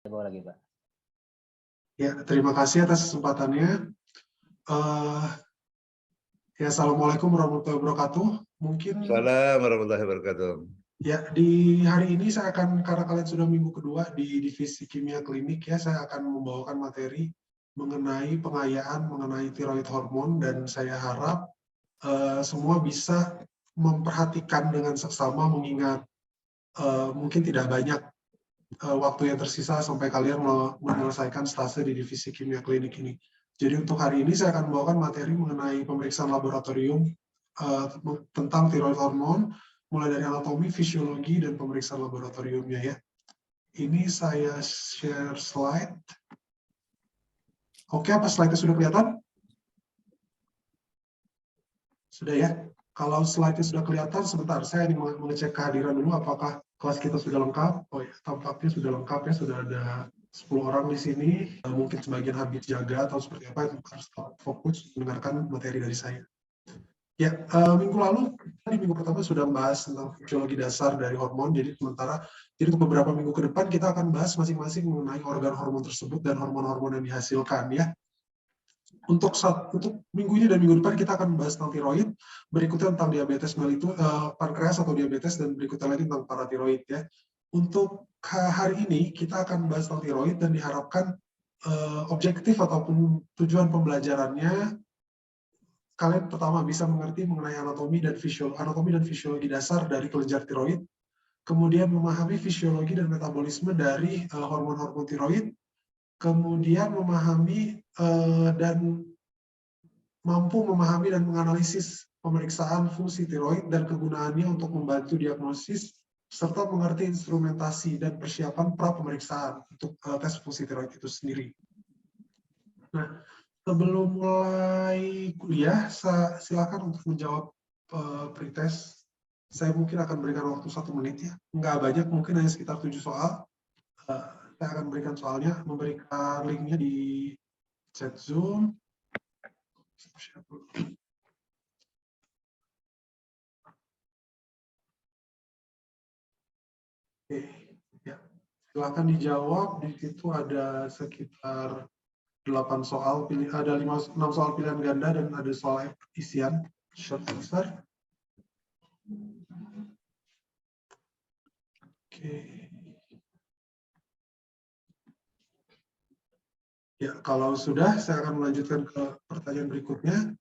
Bawa lagi, Pak. Ya, terima kasih atas kesempatannya. Ya, Assalamualaikum warahmatullahi wabarakatuh. Mungkin Assalamualaikum warahmatullahi wabarakatuh. ya, di hari ini saya akan, karena kalian sudah minggu kedua di divisi kimia klinik ya, saya akan membawakan materi mengenai pengayaan mengenai tiroid hormon, dan saya harap semua bisa memperhatikan dengan seksama, mengingat mungkin tidak banyak waktu yang tersisa sampai kalian menyelesaikan stase di divisi kimia klinik ini. Jadi untuk hari ini saya akan membawakan materi mengenai pemeriksaan laboratorium tentang tiroid hormon, mulai dari anatomi, fisiologi, dan pemeriksaan laboratoriumnya ya. Ini saya share slide. Oke, apa slide-nya sudah kelihatan? Sudah ya? Kalau slide-nya sudah kelihatan, sebentar, saya ingin mengecek kehadiran dulu apakah kelas kita sudah lengkap. Oh ya, tampaknya sudah lengkap ya, sudah ada 10 orang di sini. Mungkin sebagian habis jaga atau seperti apa, harus fokus mendengarkan materi dari saya. Ya, minggu lalu, di minggu pertama sudah membahas tentang fisiologi dasar dari hormon. Jadi untuk beberapa minggu ke depan kita akan bahas masing-masing mengenai organ hormon tersebut dan hormon-hormon yang dihasilkan ya. Untuk minggu ini dan minggu depan kita akan membahas tentang tiroid, berikutnya tentang diabetes mellitus, pankreas atau diabetes, dan berikutnya lagi tentang paratiroid ya. Untuk hari ini kita akan membahas tentang tiroid, dan diharapkan objektif ataupun tujuan pembelajarannya kalian pertama bisa mengerti mengenai anatomi dan fisiologi dasar dari kelenjar tiroid, kemudian memahami fisiologi dan metabolisme dari hormon-hormon tiroid, kemudian memahami dan mampu memahami dan menganalisis pemeriksaan fungsi tiroid dan kegunaannya untuk membantu diagnosis, serta mengerti instrumentasi dan persiapan pra-pemeriksaan untuk tes fungsi tiroid itu sendiri. Nah, sebelum mulai kuliah, silakan untuk menjawab pretest. Saya mungkin akan berikan waktu 1 menit ya. Nggak banyak, mungkin hanya sekitar 7 soal. Saya akan berikan soalnya, memberikan linknya di chat Zoom. Oke, ya. Silakan dijawab. Di situ ada sekitar 8 soal, ada 6 soal pilihan ganda dan ada soal isian short answer. Oke. Ya, kalau sudah, saya akan melanjutkan ke pertanyaan berikutnya.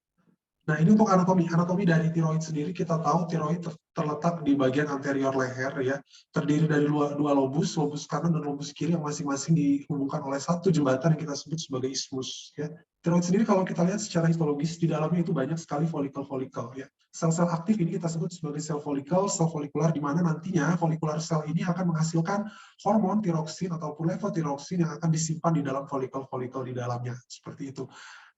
Nah, ini untuk anatomi. Anatomi dari tiroid sendiri, kita tahu tiroid terletak di bagian anterior leher ya. Terdiri dari dua lobus kanan dan lobus kiri yang masing-masing dihubungkan oleh satu jembatan yang kita sebut sebagai isthmus ya. Tiroid sendiri kalau kita lihat secara histologis, di dalamnya itu banyak sekali folikel-folikel ya. Sel-sel aktif ini kita sebut sebagai sel folikular, di mana nantinya folikular sel ini akan menghasilkan hormon tiroksin ataupun levotiroksin yang akan disimpan di dalam folikel-folikel di dalamnya, seperti itu.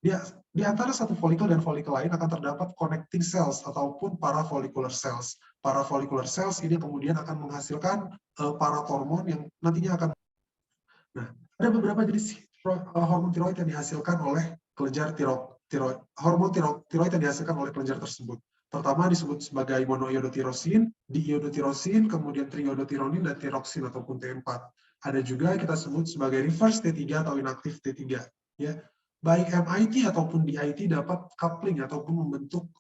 Di antara satu folikel dan folikel lain akan terdapat connecting cells ataupun parafollicular cells. Parafollicular cells ini kemudian akan menghasilkan parathormon yang nantinya akan. Nah, ada beberapa jenis hormon tiroid yang dihasilkan oleh kelenjar tiroid. Hormon tiroid yang dihasilkan oleh kelenjar tersebut. Pertama disebut sebagai monoiodotirosin, diiodotirosin, kemudian triiodotironin, dan tiroksin ataupun T4. Ada juga kita sebut sebagai reverse T3 atau inaktif T3. Ya. Baik MIT ataupun DIT dapat coupling ataupun membentuk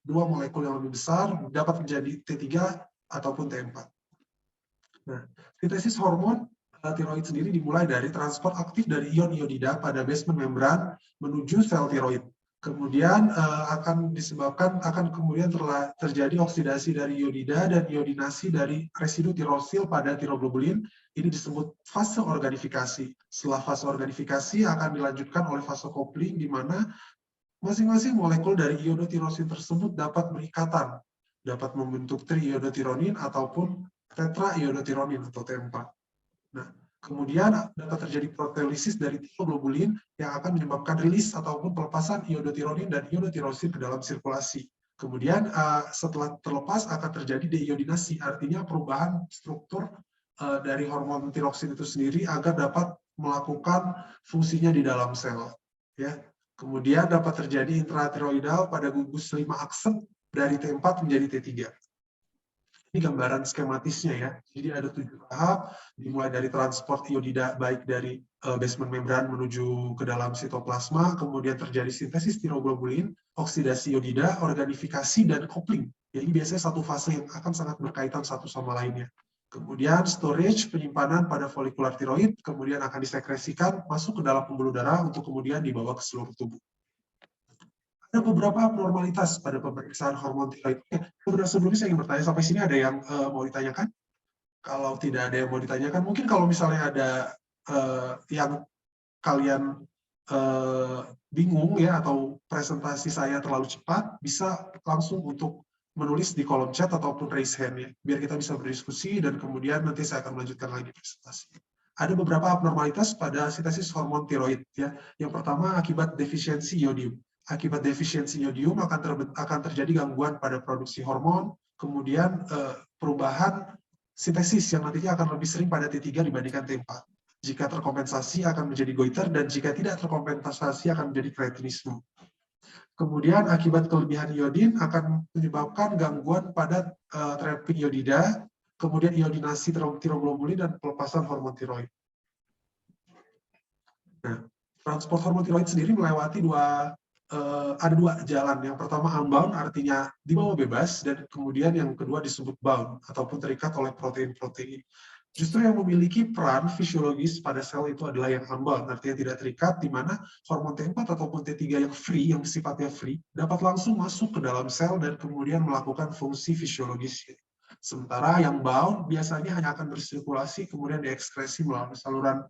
dua molekul yang lebih besar, dapat menjadi T3 ataupun T4. Nah, sintesis hormon tiroid sendiri dimulai dari transport aktif dari ion iodida pada basement membran menuju sel tiroid. Kemudian akan kemudian terjadi oksidasi dari iodida dan iodinasi dari residu tirosil pada tiroglobulin. Ini disebut fase organifikasi. Setelah fase organifikasi akan dilanjutkan oleh fase kopling, di mana masing-masing molekul dari iodotirosin tersebut dapat berikatan, dapat membentuk triiodotironin ataupun tetraiodotironin atau T4. Nah, kemudian dapat terjadi proteolisis dari tiroglobulin yang akan menyebabkan rilis ataupun pelepasan iodotironin dan iodotirosin ke dalam sirkulasi. Kemudian setelah terlepas akan terjadi deiodinasi, artinya perubahan struktur dari hormon tiroksin itu sendiri agar dapat melakukan fungsinya di dalam sel. Ya. Kemudian dapat terjadi intratiroidal pada gugus 5 aksen dari T4 menjadi T3. Ini gambaran skematisnya ya. Jadi ada 7 tahap, dimulai dari transport iodida baik dari basement membran menuju ke dalam sitoplasma, kemudian terjadi sintesis tiroglobulin, oksidasi iodida, organifikasi, dan coupling. Ya, ini biasanya satu fase yang akan sangat berkaitan satu sama lainnya. Kemudian storage, penyimpanan pada folikular tiroid, kemudian akan disekresikan masuk ke dalam pembuluh darah untuk kemudian dibawa ke seluruh tubuh. Ada beberapa abnormalitas pada pemeriksaan hormon tiroid. Sebelumnya saya ingin bertanya, sampai sini ada yang mau ditanyakan? Kalau tidak ada yang mau ditanyakan, mungkin kalau misalnya ada yang kalian bingung ya, atau presentasi saya terlalu cepat, bisa langsung untuk menulis di kolom chat ataupun raise hand ya, biar kita bisa berdiskusi dan kemudian nanti saya akan melanjutkan lagi presentasi. Ada beberapa abnormalitas pada sintesis hormon tiroid ya. Yang pertama akibat defisiensi iodium. Akibat defisiensi iodium akan terjadi gangguan pada produksi hormon, kemudian perubahan sintesis yang nantinya akan lebih sering pada T3 dibandingkan T4. Jika terkompensasi akan menjadi goiter, dan jika tidak terkompensasi akan menjadi kretinisme. Kemudian akibat kelebihan iodin akan menyebabkan gangguan pada trapping iodida, kemudian iodinasi tiroglobulin, dan pelepasan hormon tiroid. Nah, transport hormon tiroid sendiri melewati ada dua jalan. Yang pertama unbound, artinya dibawa bebas, dan kemudian yang kedua disebut bound, ataupun terikat oleh protein-protein. Justru yang memiliki peran fisiologis pada sel itu adalah yang unbound, artinya tidak terikat, di mana hormon T4 ataupun T3 yang free, yang sifatnya free, dapat langsung masuk ke dalam sel dan kemudian melakukan fungsi fisiologisnya. Sementara yang bound biasanya hanya akan bersirkulasi, kemudian diekskresi melalui saluran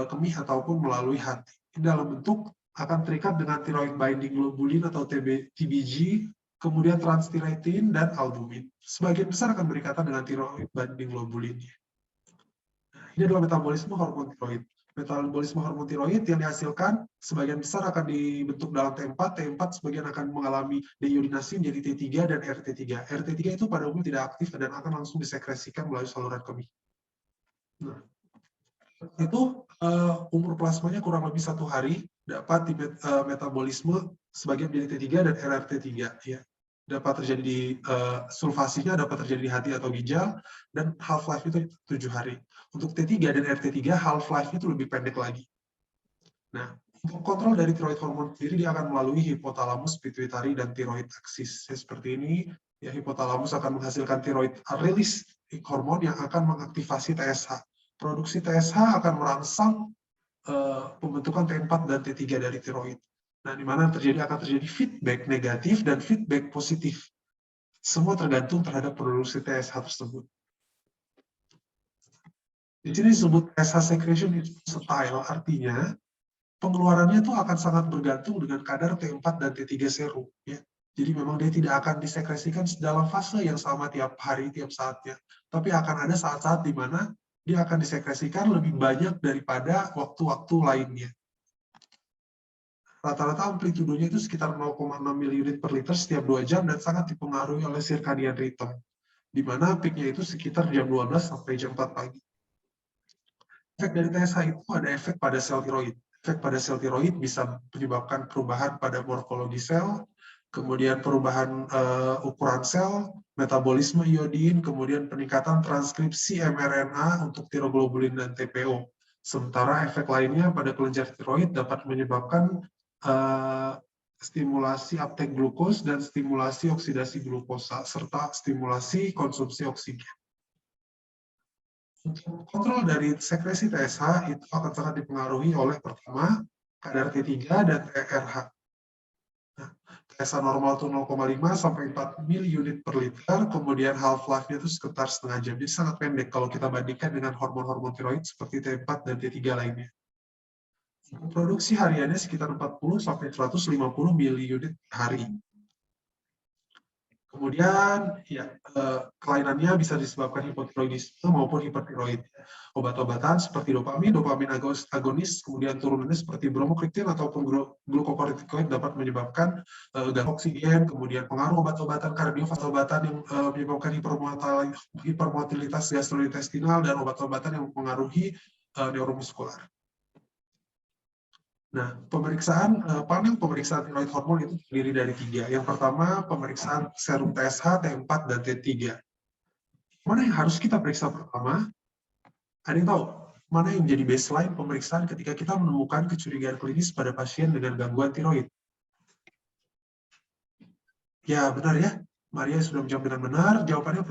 kemih ataupun melalui hati. Ini dalam bentuk akan terikat dengan thyroid binding globulin atau TBG, kemudian transthyretin dan albumin. Sebagian besar akan berikatan dengan thyroid binding globulin. Ini adalah metabolisme hormon tiroid. Metabolisme hormon tiroid yang dihasilkan sebagian besar akan dibentuk dalam T4. T4 sebagian akan mengalami deiodinasi menjadi T3 dan RT3. RT3 itu pada umumnya tidak aktif dan akan langsung disekresikan melalui saluran kemih. Nah, itu umur plasmanya kurang lebih 1 hari, dapat di metabolisme sebagian menjadi T3 dan RRT3 ya. Dapat terjadi di sulfasinya dapat terjadi di hati atau ginjal, dan half life itu 7 hari. Untuk T3 dan RT3 half life itu lebih pendek lagi. Nah, untuk kontrol dari tiroid hormon sendiri dia akan melalui hipotalamus, pituitari, dan tiroid aksis. Seperti ini, ya, hipotalamus akan menghasilkan tiroid release hormon yang akan mengaktifasi TSH. Produksi TSH akan merangsang pembentukan T4 dan T3 dari tiroid. Nah, di mana akan terjadi feedback negatif dan feedback positif. Semua tergantung terhadap produksi TSH tersebut. Di sini disebut TSH secretion is versatile, artinya pengeluarannya itu akan sangat bergantung dengan kadar T4 dan T3 serum. Ya. Jadi memang dia tidak akan disekresikan dalam fase yang sama tiap hari, tiap saatnya. Tapi akan ada saat-saat di mana dia akan disekresikan lebih banyak daripada waktu-waktu lainnya. Rata-rata amplitudenya itu sekitar 0,6 ml per liter setiap 2 jam dan sangat dipengaruhi oleh circadian rhythm, di mana peaknya itu sekitar jam 12 sampai jam 4 pagi. Efek dari TSH itu ada efek pada sel tiroid. Efek pada sel tiroid bisa menyebabkan perubahan pada morfologi sel, kemudian perubahan ukuran sel, metabolisme iodin, kemudian peningkatan transkripsi mRNA untuk tiroglobulin dan TPO. Sementara efek lainnya pada kelenjar tiroid dapat menyebabkan stimulasi uptake glukos dan stimulasi oksidasi glukosa, serta stimulasi konsumsi oksigen. Untuk kontrol dari sekresi TSH itu akan sangat dipengaruhi oleh pertama kadar T3 dan TRH. Nah, TSH normal itu 0,5 sampai 4 ml per liter, kemudian half life-nya itu sekitar setengah jam. Jadi sangat pendek kalau kita bandingkan dengan hormon-hormon tiroid seperti T4 dan T3 lainnya. Produksi hariannya sekitar 40 sampai 150 ml hari. Kemudian, ya, kelainannya bisa disebabkan hipotiroidisme maupun hipertiroid. Obat-obatan seperti dopamin agonis, kemudian turunannya seperti bromokriptin ataupun glukokortikoid dapat menyebabkan gangguan oksigen, kemudian pengaruh obat-obatan kardiovaskular yang menyebabkan hipermotilitas gastrointestinal, dan obat-obatan yang mempengaruhi neuromuskular. Nah, panel pemeriksaan tiroid hormon itu terdiri dari 3. Yang pertama, pemeriksaan serum TSH, T4, dan T3. Mana yang harus kita periksa pertama? Ada yang tahu? Mana yang jadi baseline pemeriksaan ketika kita menemukan kecurigaan klinis pada pasien dengan gangguan tiroid? Ya, benar ya. Maria sudah menjawab dengan benar. Jawabannya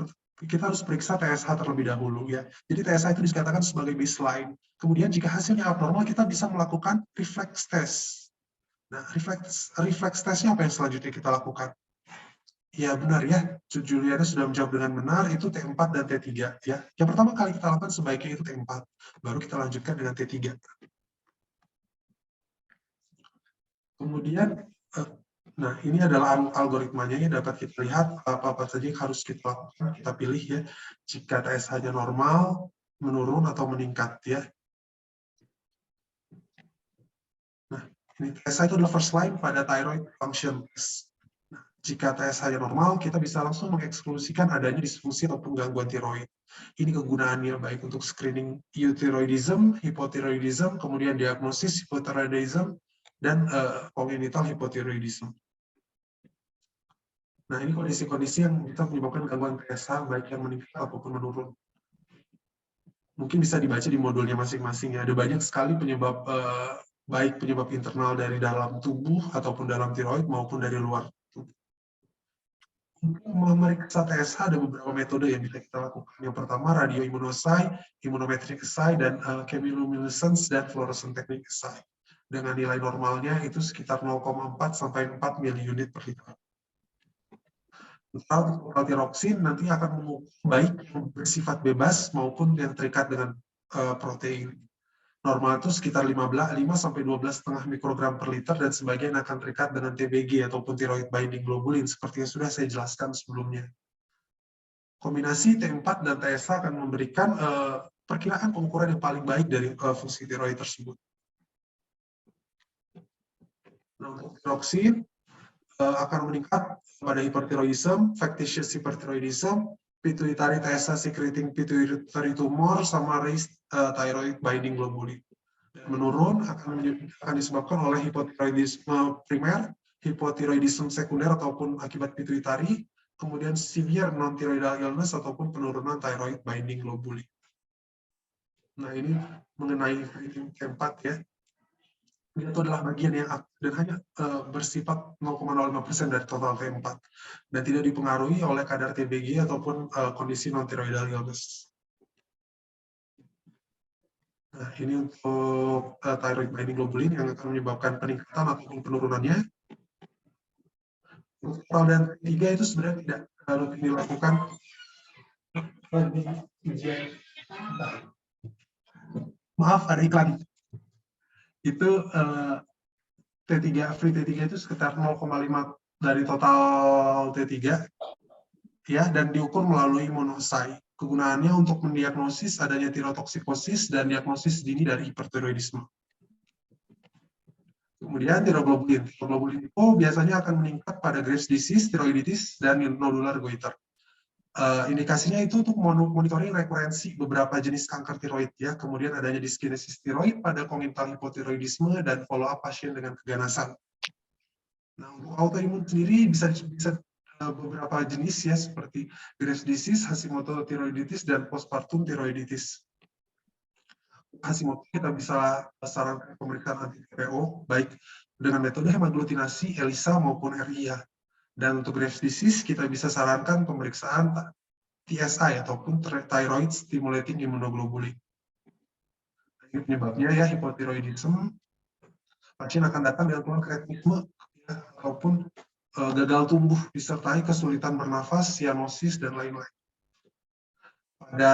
kita harus periksa TSH terlebih dahulu ya. Jadi TSH itu dikatakan sebagai baseline. Kemudian jika hasilnya abnormal, kita bisa melakukan reflex test. Nah, reflex testnya apa yang selanjutnya kita lakukan? Ya, benar ya. Juliana sudah menjawab dengan benar, itu T4 dan T3 ya. Yang pertama kali kita lakukan sebaiknya itu T4, baru kita lanjutkan dengan T3. Kemudian, nah ini adalah algoritmanya ya, dapat kita lihat apa-apa saja yang harus kita lakukan, kita pilih ya. Jika TSH-nya normal, menurun atau meningkat ya. Nah, ini TSH itu adalah first line pada thyroid function test. Nah, jika TSH-nya normal, kita bisa langsung mengeksklusikan adanya disfungsi ataupun gangguan tiroid. Ini kegunaannya baik untuk screening euthyroidism, hypothyroidism, kemudian diagnosis hypothyroidism, dan congenital hypothyroidism. Nah, ini kondisi-kondisi yang bisa menyebabkan gangguan TSH, baik yang meningkat ataupun menurun. Mungkin bisa dibaca di modulnya masing-masing ya. Ada banyak sekali penyebab, baik penyebab internal dari dalam tubuh ataupun dalam tiroid maupun dari luar tubuh. Untuk memeriksa TSH ada beberapa metode yang bisa kita lakukan. Yang pertama radioimunosai, immunometric assay, dan chemiluminescence dan fluorescent technique assay. Dengan nilai normalnya itu sekitar 0,4 sampai 4 miliunit per liter. Tiroksin nanti akan mengukur baik yang bersifat bebas maupun yang terikat dengan protein. Normal itu sekitar 5 sampai 12,5 mikrogram per liter dan sebagian akan terikat dengan TBG ataupun thyroid binding globulin seperti yang sudah saya jelaskan sebelumnya. Kombinasi T4 dan TSH akan memberikan perkiraan pengukuran yang paling baik dari fungsi tiroid tersebut. Nah, untuk tiroksin akan meningkat pada hyperthyroidism, factitious hyperthyroidism, pituitary TSH secreting pituitary tumor, sama raised thyroid binding globulin. Dan menurun akan disebabkan oleh hypothyroidisme primer, hypothyroidism sekunder ataupun akibat pituitary, kemudian severe non-thyroidal illness ataupun penurunan thyroid binding globulin. Nah, ini mengenai T4 ya. Itu adalah bagian yang aktif dan hanya bersifat 0,05% dari total T4 dan tidak dipengaruhi oleh kadar TBG ataupun kondisi non-thyroidal illness. Nah, ini untuk thyroid binding globulin yang akan menyebabkan peningkatan ataupun penurunannya. Untuk total dan T3 itu sebenarnya tidak rutin dilakukan. Maaf, ada iklan. Itu T3, free T3 itu sekitar 0,5 dari total T3 ya, dan diukur melalui monosai. Kegunaannya untuk mendiagnosis adanya tirotoksikosis dan diagnosis dini dari hipertiroidisme. Kemudian tiroglobulin. Tiroglobulin itu biasanya akan meningkat pada Graves' disease, tiroiditis, dan nodular goiter. Indikasinya itu untuk monitoring rekurensi beberapa jenis kanker tiroid ya, kemudian adanya dyskinesis tiroid pada congenital hipotiroidisme dan follow up pasien dengan keganasan. Nah, untuk autoimun sendiri bisa beberapa jenis ya, seperti Graves' disease, Hashimoto thyroiditis, dan postpartum thyroiditis. Hashimoto kita bisa sarankan pemeriksaan anti-TPO baik dengan metode hemaglutinasi, ELISA maupun RIA. Dan untuk Graves' disease kita bisa sarankan pemeriksaan TSI ataupun thyroid stimulating immunoglobulin. Ini penyebabnya ya hipotiroidisme. Pasien akan datang dengan keluhan kreatisme ya, ataupun gagal tumbuh disertai kesulitan bernafas, cyanosis, dan lain-lain. Pada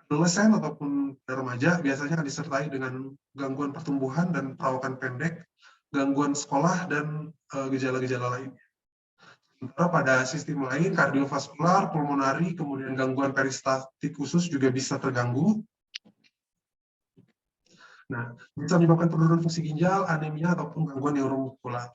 adolesen ataupun remaja biasanya akan disertai dengan gangguan pertumbuhan dan perawakan pendek, gangguan sekolah, dan gejala-gejala lainnya. Sementara pada sistem lain, kardiovaskular, pulmonari, kemudian gangguan peristaltik khusus juga bisa terganggu. Nah, bisa menyebabkan penurunan fungsi ginjal, anemia, ataupun gangguan neuromuskular.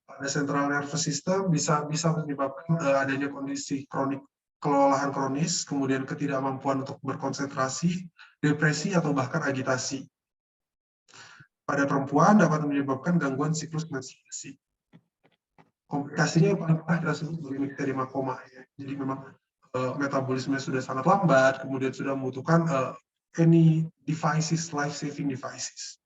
Pada central nervous system bisa menyebabkan adanya kondisi kronik, kelelahan kronis, kemudian ketidakmampuan untuk berkonsentrasi, depresi, atau bahkan agitasi. Pada perempuan dapat menyebabkan gangguan siklus menstruasi. Komplikasinya yang paling parah kita sebut sebagai mikterima koma ya. Jadi memang metabolisme sudah sangat lambat, kemudian sudah membutuhkan any devices, life-saving devices.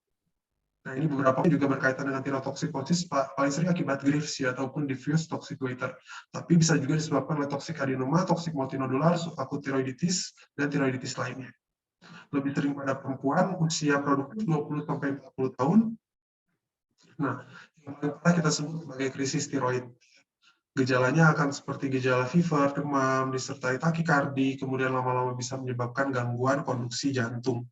Nah, ini beberapa juga berkaitan dengan tirotoksikosis, paling sering akibat Graves ya, ataupun diffuse toxic goiter. Tapi bisa juga disebabkan oleh toxic adenoma, toxic multinodular, subakut tiroiditis, dan tiroiditis lainnya. Lebih sering pada perempuan, usia produktif 20-40 tahun. Nah, yang paling parah kita sebut sebagai krisis tiroid. Gejalanya akan seperti gejala fever, demam, disertai takikardi, kemudian lama-lama bisa menyebabkan gangguan konduksi jantung.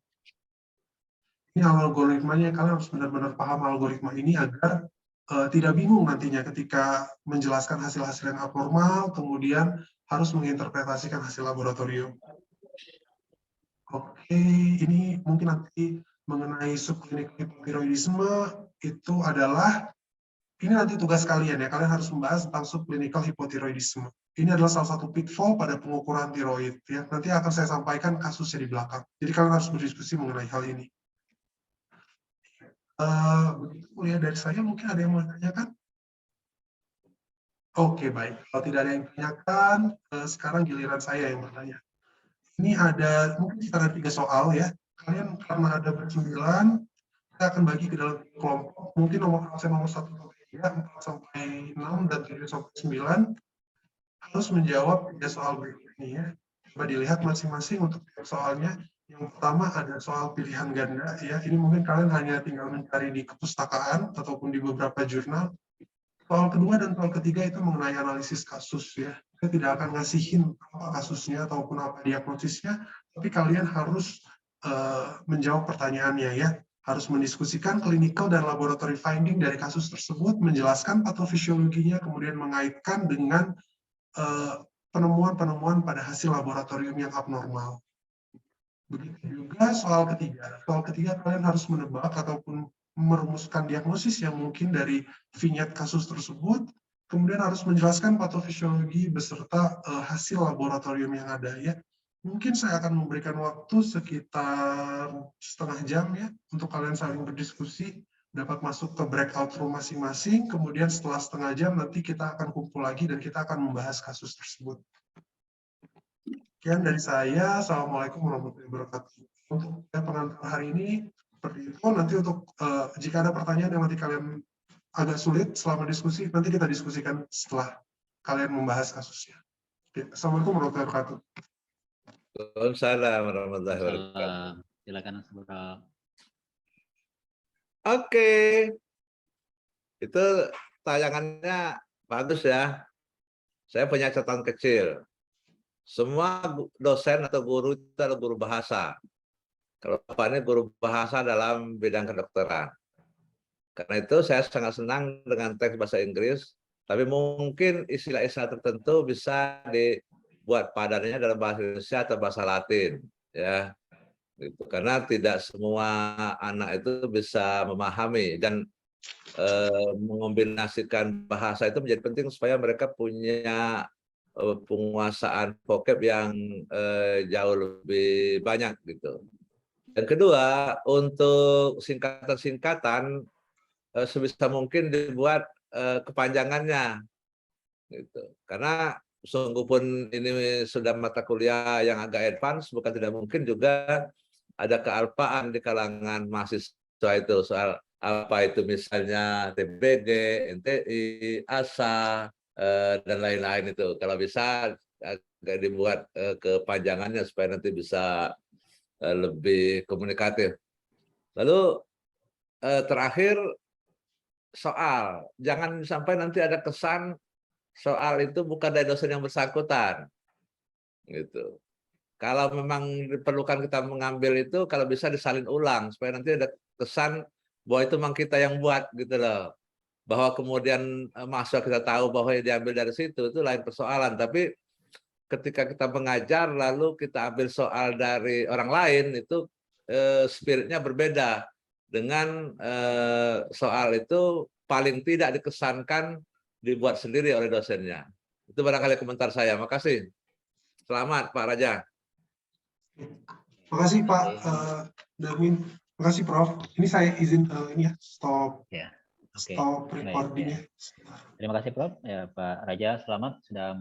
Ini algoritmanya, kalian harus benar-benar paham algoritma ini agar tidak bingung nantinya ketika menjelaskan hasil-hasil yang abnormal, kemudian harus menginterpretasikan hasil laboratorium. Oke, ini mungkin nanti mengenai subklinik hipotiroidisme itu adalah, ini nanti tugas kalian ya, kalian harus membahas tentang subclinical hypothyroidism. Ini adalah salah satu pitfall pada pengukuran tiroid ya. Nanti akan saya sampaikan kasusnya di belakang. Jadi kalian harus berdiskusi mengenai hal ini. Begitu kuliah dari saya, mungkin ada yang mau ditanyakan? Oke, baik. Kalau tidak ada yang ditanyakan, sekarang giliran saya yang bertanya. Ini ada mungkin sekitar 3 soal ya. Kalian karena ada bersembilan, saya akan bagi ke dalam kelompok. Mungkin nomor 1 sampai 3, 4 sampai 6, dan 7 sampai 9 harus menjawab 3 soal berikut ini ya. Coba dilihat masing-masing untuk soalnya. Yang pertama ada soal pilihan ganda ya. Ini mungkin kalian hanya tinggal mencari di kepustakaan ataupun di beberapa jurnal. Soal kedua dan soal ketiga itu mengenai analisis kasus ya. Saya tidak akan ngasihin apa kasusnya ataupun apa diagnosisnya, tapi kalian harus menjawab pertanyaannya ya. Harus mendiskusikan clinical dan laboratory finding dari kasus tersebut, menjelaskan patofisiologinya, kemudian mengaitkan dengan penemuan-penemuan pada hasil laboratorium yang abnormal. Begitu juga soal ketiga. Soal ketiga kalian harus menebak ataupun merumuskan diagnosis yang mungkin dari vignette kasus tersebut, kemudian harus menjelaskan patofisiologi beserta hasil laboratorium yang ada ya. Mungkin saya akan memberikan waktu sekitar setengah jam ya untuk kalian saling berdiskusi, dapat masuk ke breakout room masing-masing, kemudian setelah setengah jam nanti kita akan kumpul lagi dan kita akan membahas kasus tersebut. Sekian dari saya. Assalamualaikum warahmatullahi wabarakatuh. Untuk pengantar hari ini, seperti itu. Nanti untuk jika ada pertanyaan yang nanti kalian agak sulit selama diskusi, nanti kita diskusikan setelah kalian membahas kasusnya. Assalamualaikum warahmatullahi wabarakatuh. Waalaikumsalam warahmatullahi wabarakatuh. Silakan Prof. Oke. Itu tayangannya bagus ya. Saya punya catatan kecil. Semua dosen atau guru itu adalah guru bahasa. Kalau Bapak ini guru bahasa dalam bidang kedokteran. Karena itu saya sangat senang dengan teks bahasa Inggris, tapi mungkin istilah-istilah tertentu bisa dibuat padannya dalam bahasa Indonesia atau bahasa Latin, ya. Gitu. Karena tidak semua anak itu bisa memahami dan mengombinasikan bahasa itu menjadi penting supaya mereka punya penguasaan vocab yang jauh lebih banyak gitu. Yang kedua, untuk singkatan-singkatan sebisa mungkin dibuat kepanjangannya, gitu. Karena sungguh pun ini sudah mata kuliah yang agak advance, bukan tidak mungkin juga ada kealpaan di kalangan mahasiswa itu soal apa itu misalnya TBG, NTI, ASA, dan lain-lain itu. Kalau bisa agak dibuat kepanjangannya supaya nanti bisa lebih komunikatif. Lalu terakhir soal, jangan sampai nanti ada kesan soal itu bukan dari dosen yang bersangkutan, gitu. Kalau memang diperlukan kita mengambil itu, kalau bisa disalin ulang supaya nanti ada kesan bahwa itu memang kita yang buat, gitu loh. Bahwa kemudian mahasiswa kita tahu bahwa diambil dari situ, itu lain persoalan. Tapi ketika kita mengajar lalu kita ambil soal dari orang lain, itu spiritnya berbeda dengan soal itu paling tidak dikesankan dibuat sendiri oleh dosennya. Itu barangkali komentar saya. Makasih. Selamat Pak Raja. Terima kasih Pak Darwin. Terima kasih Prof. Ini saya izin ini ya stop. Ya. Oke. Stop recordingnya. Terima kasih Prof. Ya, Pak Raja, selamat sudah